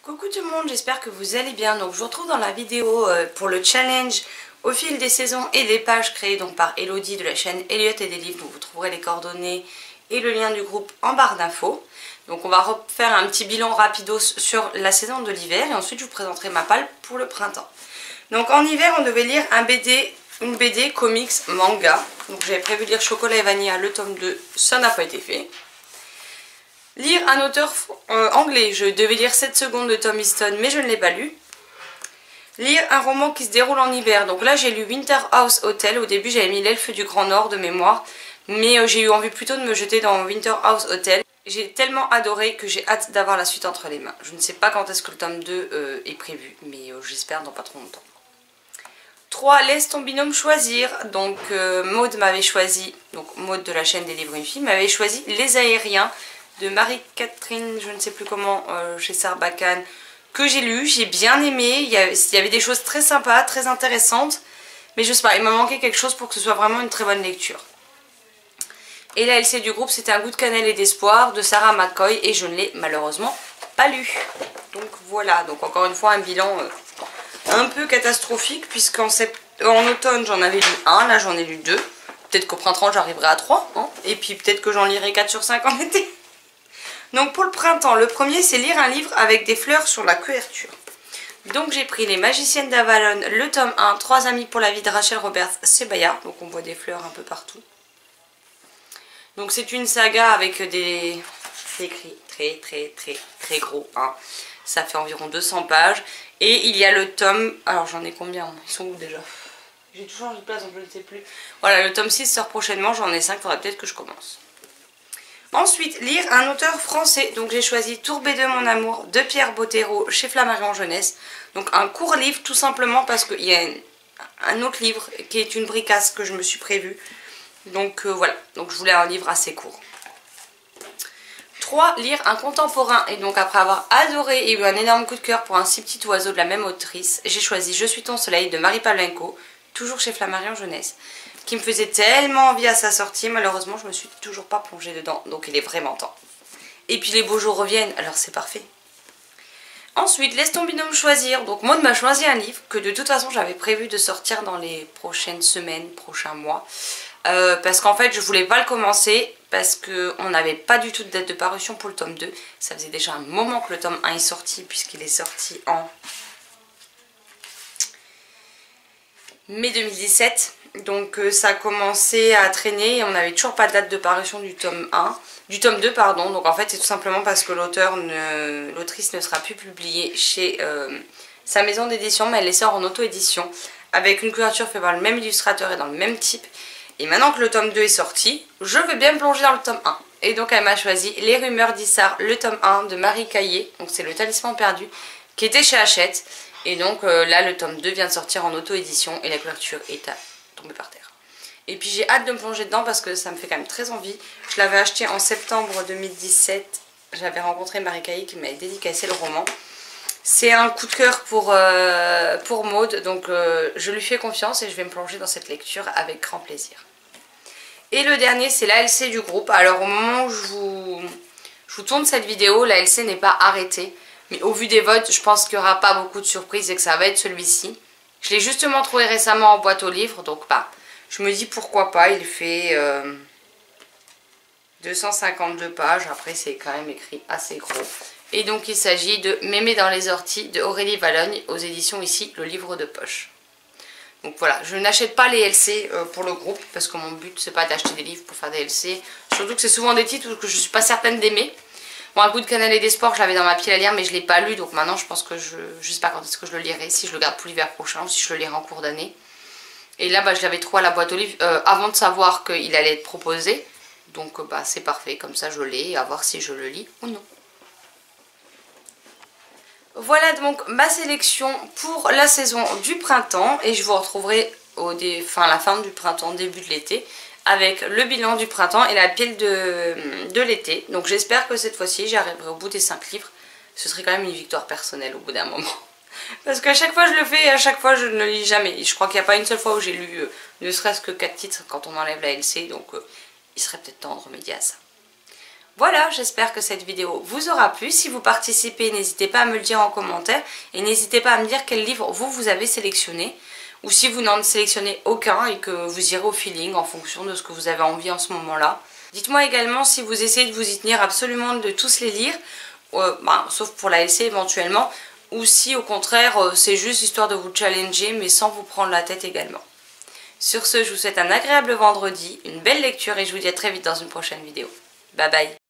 Coucou tout le monde, j'espère que vous allez bien. Donc je vous retrouve dans la vidéo pour le challenge au fil des saisons et des pages créées donc par Elodie de la chaîne Elliot et des livres. Donc vous trouverez les coordonnées et le lien du groupe en barre d'infos. Donc on va refaire un petit bilan rapidos sur la saison de l'hiver et ensuite je vous présenterai ma palle pour le printemps. Donc en hiver on devait lire une BD comics manga. Donc j'avais prévu de lire Chocolat et Vanilla, le tome 2, ça n'a pas été fait. Lire un auteur anglais, je devais lire 7 secondes de Tom Easton mais je ne l'ai pas lu. Lire un roman qui se déroule en hiver, donc là j'ai lu Winter House Hotel, au début j'avais mis l'Elfe du Grand Nord de mémoire, mais j'ai eu envie plutôt de me jeter dans Winter House Hotel. J'ai tellement adoré que j'ai hâte d'avoir la suite entre les mains. Je ne sais pas quand est-ce que le tome 2 est prévu, mais j'espère dans pas trop longtemps. 3. Laisse ton binôme choisir. Donc Maud m'avait choisi, donc Maud de la chaîne des livres une fille, m'avait choisi Les Aériens de Marie-Catherine, je ne sais plus comment, chez Sarbacane, que j'ai lu, j'ai bien aimé. Il y avait des choses très sympas, très intéressantes, mais je sais pas, il m'a manqué quelque chose pour que ce soit vraiment une très bonne lecture. Et la LC du groupe, c'était Un goût de cannelle et d'espoir de Sarah McCoy, et je ne l'ai malheureusement pas lu. Donc voilà, donc encore une fois un bilan un peu catastrophique, puisqu'en automne j'en avais lu un, là j'en ai lu 2. Peut-être qu'au printemps j'arriverai à 3, hein, et puis peut-être que j'en lirai 4 sur 5 en été. Donc pour le printemps, le premier c'est lire un livre avec des fleurs sur la couverture. Donc j'ai pris Les Magiciennes d'Avalon, le tome 1, 3 amis pour la vie de Rachel Roberts Sebaya. Donc on voit des fleurs un peu partout. Donc c'est une saga avec des écrits très gros, hein. Ça fait environ 200 pages. Et il y a le tome, alors j'en ai combien? Ils sont où déjà? J'ai tout changé de place donc je ne sais plus. Voilà, le tome 6 sort prochainement, j'en ai 5, il faudrait peut-être que je commence. Ensuite, lire un auteur français. Donc j'ai choisi Tourbé de mon amour de Pierre Bottero chez Flammarion Jeunesse. Donc un court livre tout simplement parce qu'il y a un autre livre qui est une bricasse que je me suis prévu. Donc voilà, donc je voulais un livre assez court. 3. Lire un contemporain. Et donc après avoir adoré et eu un énorme coup de cœur pour Un si petit oiseau de la même autrice, j'ai choisi Je suis ton soleil de Marie Pavlenko, toujours chez Flammarion Jeunesse, qui me faisait tellement envie à sa sortie. Malheureusement je me suis toujours pas plongée dedans, donc il est vraiment temps. Et puis les beaux jours reviennent, alors c'est parfait. Ensuite, laisse ton binôme choisir. Donc Maud m'a choisi un livre que de toute façon j'avais prévu de sortir dans les prochaines semaines, prochains mois, parce qu'en fait je voulais pas le commencer parce qu'on n'avait pas du tout de date de parution pour le tome 2. Ça faisait déjà un moment que le tome 1 est sorti, puisqu'il est sorti en mai 2017. Donc ça a commencé à traîner et on n'avait toujours pas de date de parution du tome 1, du tome 2 pardon. Donc en fait c'est tout simplement parce que l'autrice ne sera plus publiée chez sa maison d'édition, mais elle les sort en auto-édition avec une couverture faite par le même illustrateur et dans le même type. Et maintenant que le tome 2 est sorti, je veux bien me plonger dans le tome 1. Et donc elle m'a choisi Les Rumeurs d'Issard, le tome 1 de Marie Caillé, donc c'est Le Talisman perdu, qui était chez Hachette. Et donc là le tome 2 vient de sortir en auto-édition et la couverture est à tomber par terre. Et puis j'ai hâte de me plonger dedans parce que ça me fait quand même très envie. Je l'avais acheté en septembre 2017, j'avais rencontré Marie Caillé qui m'avait dédicacé le roman. C'est un coup de cœur pour Maud, donc je lui fais confiance et je vais me plonger dans cette lecture avec grand plaisir. Et le dernier c'est la LC du groupe. Alors au moment où je vous tourne cette vidéo, la LC n'est pas arrêtée. Mais au vu des votes, je pense qu'il n'y aura pas beaucoup de surprises et que ça va être celui-ci. Je l'ai justement trouvé récemment en boîte aux livres, donc bah, je me dis pourquoi pas. Il fait 252 pages, après c'est quand même écrit assez gros. Et donc il s'agit de Mémé dans les orties de Aurélie Valogne aux éditions ici Le Livre de Poche. Donc voilà, je n'achète pas les LC pour le groupe parce que mon but c'est pas d'acheter des livres pour faire des LC. Surtout que c'est souvent des titres que je suis pas certaine d'aimer. Bon, Un goût de cannelle et d'espoir, je l'avais dans ma pile à lire mais je l'ai pas lu, donc maintenant je pense que je sais pas quand est-ce que je le lirai, si je le garde pour l'hiver prochain ou si je le lirai en cours d'année. Et là bah, je l'avais trouvé à la boîte aux livres avant de savoir qu'il allait être proposé. Donc bah, c'est parfait, comme ça je l'ai, à voir si je le lis ou non. Voilà donc ma sélection pour la saison du printemps et je vous retrouverai à la fin du printemps, début de l'été, avec le bilan du printemps et la pile de l'été. Donc j'espère que cette fois-ci j'arriverai au bout des 5 livres. Ce serait quand même une victoire personnelle au bout d'un moment. Parce qu'à chaque fois je le fais et à chaque fois je ne le lis jamais. Et je crois qu'il n'y a pas une seule fois où j'ai lu ne serait-ce que 4 titres quand on enlève la LC. Donc il serait peut-être temps de remédier à ça. Voilà, j'espère que cette vidéo vous aura plu. Si vous participez, n'hésitez pas à me le dire en commentaire et n'hésitez pas à me dire quel livre vous avez sélectionné ou si vous n'en sélectionnez aucun et que vous irez au feeling en fonction de ce que vous avez envie en ce moment-là. Dites-moi également si vous essayez de vous y tenir absolument de tous les lire, sauf pour la essai éventuellement, ou si au contraire c'est juste histoire de vous challenger mais sans vous prendre la tête également. Sur ce, je vous souhaite un agréable vendredi, une belle lecture et je vous dis à très vite dans une prochaine vidéo. Bye bye.